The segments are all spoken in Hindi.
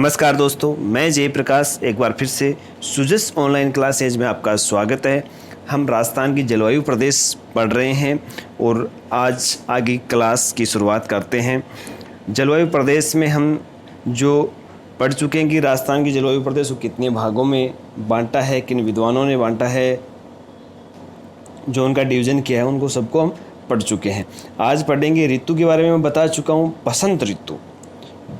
नमस्कार दोस्तों, मैं जयप्रकाश एक बार फिर से सुजस ऑनलाइन क्लासेज में आपका स्वागत है। हम राजस्थान की जलवायु प्रदेश पढ़ रहे हैं और आज आगे क्लास की शुरुआत करते हैं। जलवायु प्रदेश में हम जो पढ़ चुके हैं कि राजस्थान की जलवायु प्रदेश को कितने भागों में बांटा है, किन विद्वानों ने बांटा है, जो उनका डिवीज़न किया है, उनको सबको हम पढ़ चुके हैं। आज पढ़ेंगे ऋतु के बारे में। मैं बता चुका हूँ बसंत ऋतु।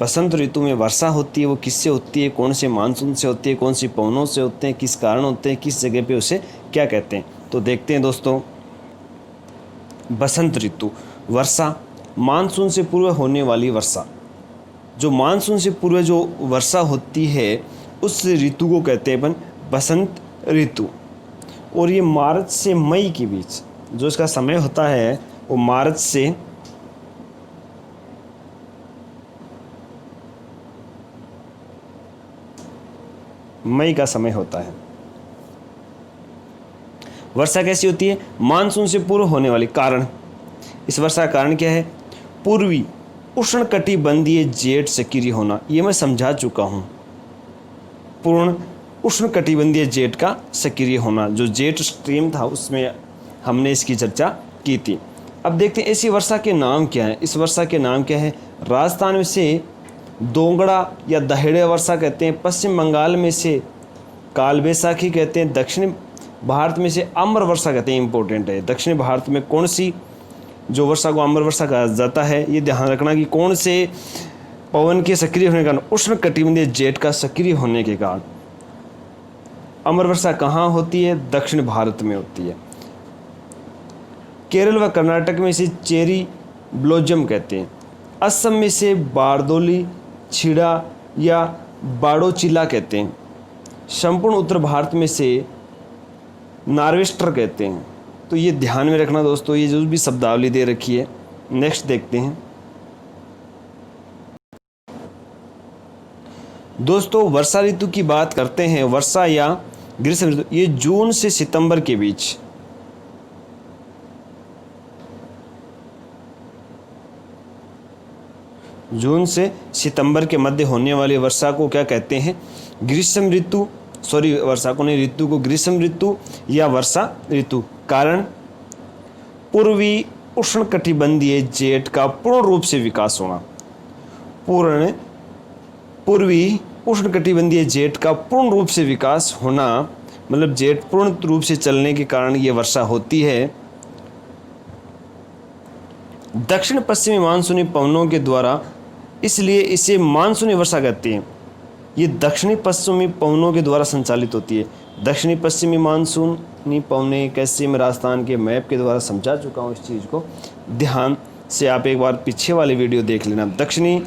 बसंत ऋतु में वर्षा होती है, वो किससे होती है, कौन से मानसून से होती है, कौन सी पवनों से होते हैं, किस कारण होते हैं, किस जगह पे उसे क्या कहते हैं। तो देखते हैं दोस्तों, बसंत ऋतु वर्षा, मानसून से पूर्व होने वाली वर्षा। जो मानसून से पूर्व जो वर्षा होती है उस ऋतु को कहते हैं अपन बसंत ऋतु। और ये मार्च से मई के बीच जो इसका समय होता है वो मार्च से मई का समय होता है। वर्षा कैसी होती है? मानसून से पूर्व होने वाली। कारण, इस वर्षा का कारण क्या है? पूर्वी उष्णकटिबंधीय जेट सक्रिय होना। ये मैं समझा चुका हूँ। पूर्ण उष्णकटिबंधीय जेट का सक्रिय होना, जो जेट स्ट्रीम था उसमें हमने इसकी चर्चा की थी। अब देखते हैं ऐसी वर्षा के नाम क्या है। इस वर्षा के नाम क्या है? राजस्थान में से दोंगड़ा या दहेड़े वर्षा कहते हैं, पश्चिम बंगाल में से कालबैसाखी कहते हैं, दक्षिण भारत में से अम्र वर्षा कहते हैं। इंपॉर्टेंट है, दक्षिण भारत में कौन सी जो वर्षा को अम्र वर्षा कहा जाता है, ये ध्यान रखना कि कौन से पवन के सक्रिय होने के कारण, उष्णकटिबंधीय जेट का सक्रिय होने के कारण। अम्र वर्षा कहाँ होती है? दक्षिण भारत में होती है। केरल व कर्नाटक में इसे चेरी ब्लोजम कहते हैं। असम में से बारदोली छिड़ा या बाड़ोचिला कहते हैं। संपूर्ण उत्तर भारत में से नार्वेस्टर कहते हैं। तो ये ध्यान में रखना दोस्तों, ये जो भी शब्दावली दे रखी है। नेक्स्ट देखते हैं दोस्तों, वर्षा ऋतु की बात करते हैं। वर्षा या ग्रीष्म ऋतु ये जून से सितंबर के बीच, जून से सितंबर के मध्य होने वाली वर्षा को क्या कहते हैं? ग्रीष्म ऋतु। वर्षा को नहीं, ऋतु को ग्रीष्म ऋतु या वर्षा ऋतु। कारण, पूर्वी उष्णकटिबंधीय जेट का पूर्ण रूप से विकास होना। पूर्वी उष्णकटिबंधीय जेट का पूर्ण रूप से विकास होना, मतलब जेट पूर्ण रूप से चलने के कारण ये वर्षा होती है। दक्षिण पश्चिमी मानसूनी पवनों के द्वारा, इसलिए इसे मानसूनी वर्षा कहते हैं। ये दक्षिणी पश्चिमी पवनों के द्वारा संचालित होती है। दक्षिणी पश्चिमी मानसूनी पवनें कैसे, मैं राजस्थान के मैप के द्वारा समझा चुका हूँ। इस चीज़ को ध्यान से आप एक बार पीछे वाली वीडियो देख लेना। दक्षिणी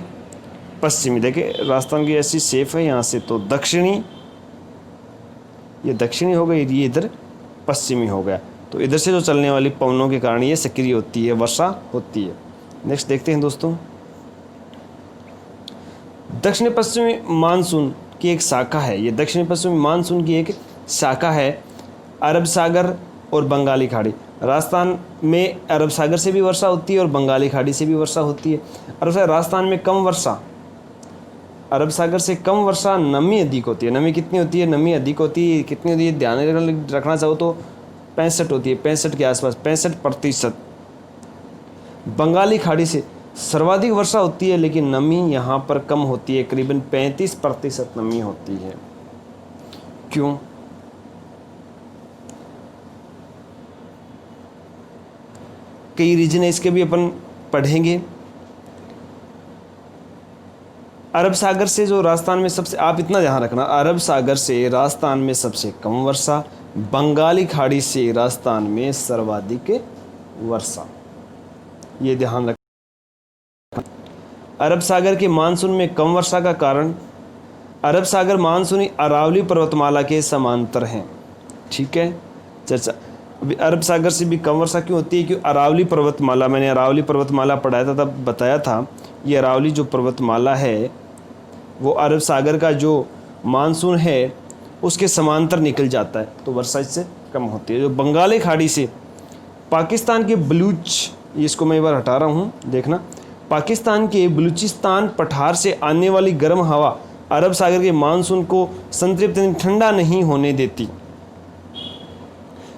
पश्चिमी, देखिए राजस्थान की ऐसी सेफ है यहाँ से, तो दक्षिणी, ये दक्षिणी हो गई, ये इधर पश्चिमी हो गया। तो इधर से जो चलने वाली पवनों के कारण ये सक्रिय होती है, वर्षा होती है। नेक्स्ट देखते हैं दोस्तों, दक्षिण पश्चिमी मानसून की एक शाखा है। ये दक्षिण पश्चिमी मानसून की एक शाखा है। अरब सागर और बंगाली खाड़ी। राजस्थान में अरब सागर से भी वर्षा होती है और बंगाली खाड़ी से भी वर्षा होती है। राजस्थान में कम वर्षा, अरब सागर से कम वर्षा, नमी अधिक होती है। नमी कितनी होती है? नमी अधिक होती है। कितनी होती है ध्यान रखना चाहो तो 65 होती है, 65 के आसपास, 65%। बंगाली खाड़ी से सर्वाधिक वर्षा होती है, लेकिन नमी यहाँ पर कम होती है, करीबन 35% नमी होती है। क्यों? कई रीजन है इसके भी, अपन पढ़ेंगे। अरब सागर से जो राजस्थान में सबसे, आप इतना ध्यान रखना, अरब सागर से राजस्थान में सबसे कम वर्षा, बंगाली खाड़ी से राजस्थान में सर्वाधिक वर्षा। ये ध्यान रखना। अरब सागर के मानसून में कम वर्षा का कारण, अरब सागर मानसूनी अरावली पर्वतमाला के समांतर हैं। ठीक है, चर्चा। अभी अरब सागर से भी कम वर्षा क्यों होती है? क्योंकि अरावली पर्वतमाला, मैंने अरावली पर्वतमाला पढ़ाया था तब बताया था, ये अरावली जो पर्वतमाला है वो अरब सागर का जो मानसून है उसके समांतर निकल जाता है, तो वर्षा इससे कम होती है। जो बंगाली खाड़ी से पाकिस्तान के बलूच, इसको मैं एक बार हटा रहा हूँ, देखना, पाकिस्तान के बलूचिस्तान पठार से आने वाली गर्म हवा अरब सागर के मानसून को संतृप्त ठंडा नहीं होने देती।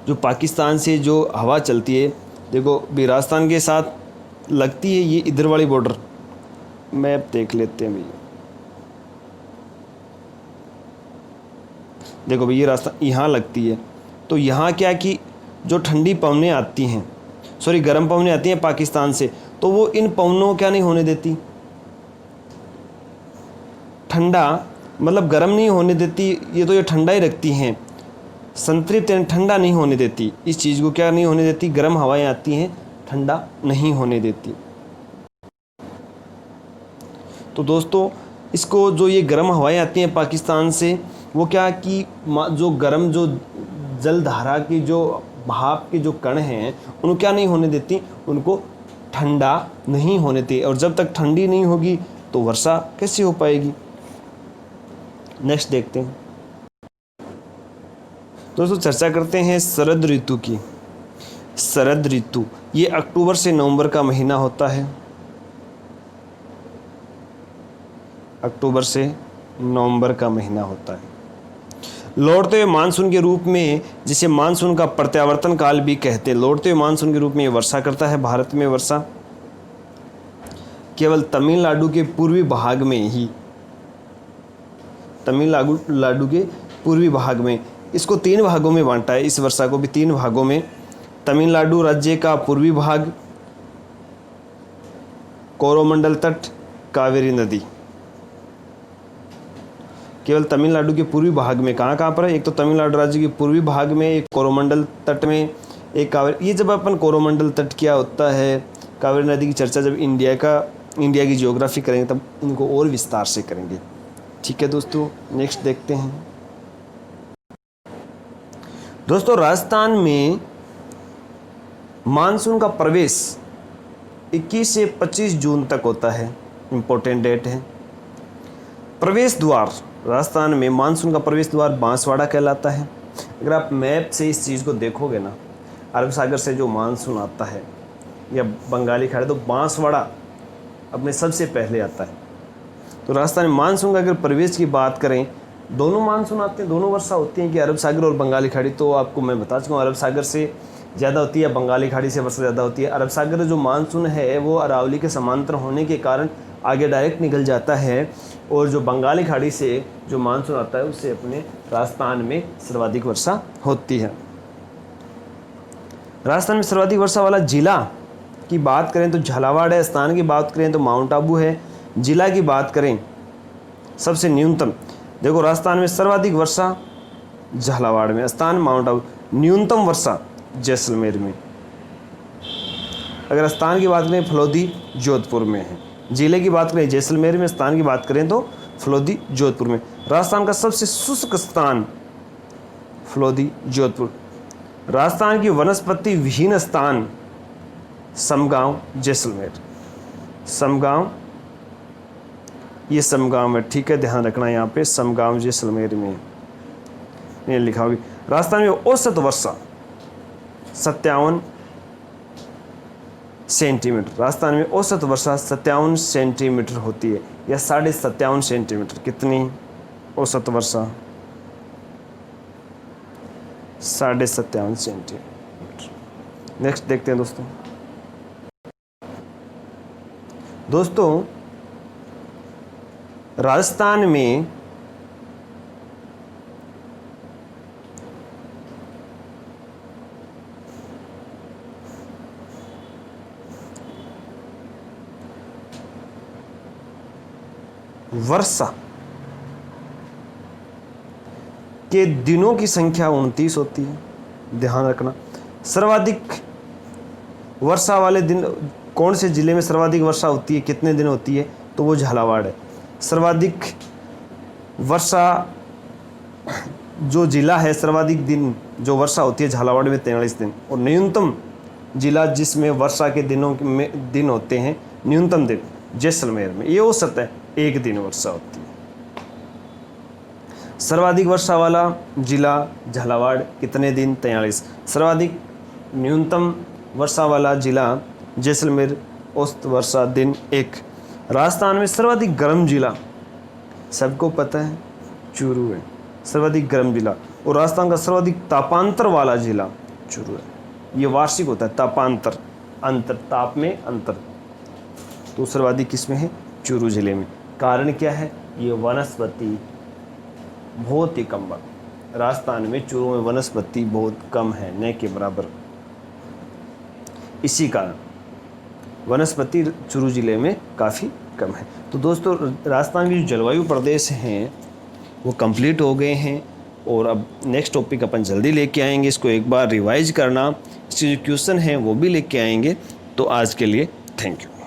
जो पाकिस्तान से जो हवा चलती है, देखो भी राजस्थान के साथ लगती है, ये इधर वाली बॉर्डर मैप देख लेते हैं भैया। देखो भैया रास्ता यहाँ लगती है, तो यहाँ क्या कि जो ठंडी पवनें आती हैं, सॉरी गर्म पवनें आती हैं पाकिस्तान से, तो वो इन पवनों को क्या नहीं होने देती, ठंडा मतलब गर्म नहीं होने देती, ये तो ये ठंडा ही रखती हैं, संतृप्त यानी ठंडा नहीं होने देती। इस चीज़ को क्या नहीं होने देती, गर्म हवाएं आती हैं ठंडा नहीं होने देती। तो दोस्तों इसको जो ये गर्म हवाएं आती हैं पाकिस्तान से, वो क्या कि जो गर्म जो जलधारा की जो भाप के जो कण हैं उनको क्या नहीं होने देती, उनको ठंडा नहीं होने देती। और जब तक ठंडी नहीं होगी तो वर्षा कैसे हो पाएगी। नेक्स्ट देखते हैं दोस्तों, चर्चा करते हैं शरद ऋतु की। शरद ऋतु ये अक्टूबर से नवंबर का महीना होता है, अक्टूबर से नवंबर का महीना होता है। लौटते हुए मानसून के रूप में, जिसे मानसून का प्रत्यावर्तन काल भी कहते हैं, लौटते हुए मानसून के रूप में ये वर्षा करता है। भारत में वर्षा केवल तमिलनाडु के पूर्वी भाग में ही, तमिलनाडु के पूर्वी भाग में, इसको 3 भागों में बांटा है, इस वर्षा को भी 3 भागों में। तमिलनाडु राज्य का पूर्वी भाग, कोरोमंडल तट, कावेरी नदी। केवल तमिलनाडु के पूर्वी भाग में, कहाँ पर है, एक तो तमिलनाडु राज्य के पूर्वी भाग में, एक कोरोमंडल तट में, एक कावेरी। ये जब अपन कोरोमंडल तट क्या होता है, कावेरी नदी की चर्चा जब इंडिया की ज्योग्राफी करेंगे तब इनको और विस्तार से करेंगे। ठीक है दोस्तों, नेक्स्ट देखते हैं दोस्तों। राजस्थान में मानसून का प्रवेश 21 से 25 जून तक होता है, इम्पोर्टेंट डेट है। प्रवेश द्वार, राजस्थान में मानसून का प्रवेश द्वार बांसवाड़ा कहलाता है। अगर आप मैप से इस चीज़ को देखोगे ना, अरब सागर से जो मानसून आता है या बंगाली खाड़ी, तो बांसवाड़ा अपने सबसे पहले आता है। तो राजस्थान में मानसून का अगर प्रवेश की बात करें, दोनों मानसून आते हैं, दोनों वर्षा होती हैं कि अरब सागर और बंगाली खाड़ी। तो आपको मैं बता चुका हूँ, अरब सागर से ज़्यादा होती है, बंगाली खाड़ी से वर्षा ज़्यादा होती है। अरब सागर जो मानसून है वो अरावली के समांतर होने के कारण आगे डायरेक्ट निकल जाता है, और जो बंगाली खाड़ी से जो मानसून आता है उससे अपने राजस्थान में सर्वाधिक वर्षा होती है। राजस्थान में सर्वाधिक वर्षा वाला जिला की बात करें तो झालावाड़ है, स्थान की बात करें तो माउंट आबू है, जिला की बात करें सबसे न्यूनतम, देखो राजस्थान में सर्वाधिक वर्षा झालावाड़ में, स्थान माउंट आबू, न्यूनतम वर्षा जैसलमेर में। अगर स्थान की बात करें फलोदी जोधपुर में है, जिले की बात करें जैसलमेर में, स्थान की बात करें तो फलोदी जोधपुर में। राजस्थान का सबसे शुष्क स्थान फलोदी जोधपुर। राजस्थान की वनस्पति विहीन स्थान समगांव जैसलमेर। समगांव, ये समगांव है, ठीक है, ध्यान रखना यहाँ पे, समगांव जैसलमेर में ये लिखा होगी। राजस्थान में औसत वर्षा 57 सेंटीमीटर, राजस्थान में औसत वर्षा 57 सेंटीमीटर होती है, या 57.5 सेंटीमीटर। कितनी औसत वर्षा? 57.5 सेंटीमीटर। नेक्स्ट देखते हैं दोस्तों राजस्थान में वर्षा के दिनों की संख्या 29 होती है, ध्यान रखना। सर्वाधिक वर्षा वाले दिन कौन से जिले में सर्वाधिक वर्षा होती है, कितने दिन होती है, तो वो झालावाड़ है। सर्वाधिक वर्षा जो जिला है, सर्वाधिक दिन जो वर्षा होती है झालावाड़ में 43 दिन, और न्यूनतम जिला जिसमें वर्षा के दिनों में दिन होते हैं, न्यूनतम दिन जैसलमेर में, ये औसत है 1 दिन वर्षा होती है। सर्वाधिक वर्षा वाला जिला झालावाड़, कितने दिन? 43। सर्वाधिक न्यूनतम वर्षा वाला जिला जैसलमेर, औसत वर्षा दिन 1। राजस्थान में सर्वाधिक गर्म जिला सबको पता है चूरू है सर्वाधिक गर्म जिला, और राजस्थान का सर्वाधिक तापांतर वाला जिला चूरू है। ये वार्षिक होता है तापांतर, अंतर, ताप में अंतर, तो सर्वाधिक किसमें है? चूरू जिले में। कारण क्या है? ये वनस्पति बहुत ही कम है। राजस्थान में चूरू में वनस्पति बहुत कम है, न के बराबर। इसी कारण वनस्पति चूरू जिले में काफ़ी कम है। तो दोस्तों, राजस्थान की जो जलवायु प्रदेश हैं वो कंप्लीट हो गए हैं, और अब नेक्स्ट टॉपिक अपन जल्दी लेके आएंगे। इसको एक बार रिवाइज करना, इसके जो क्वेश्चन हैं वो भी लेके आएंगे। तो आज के लिए थैंक यू।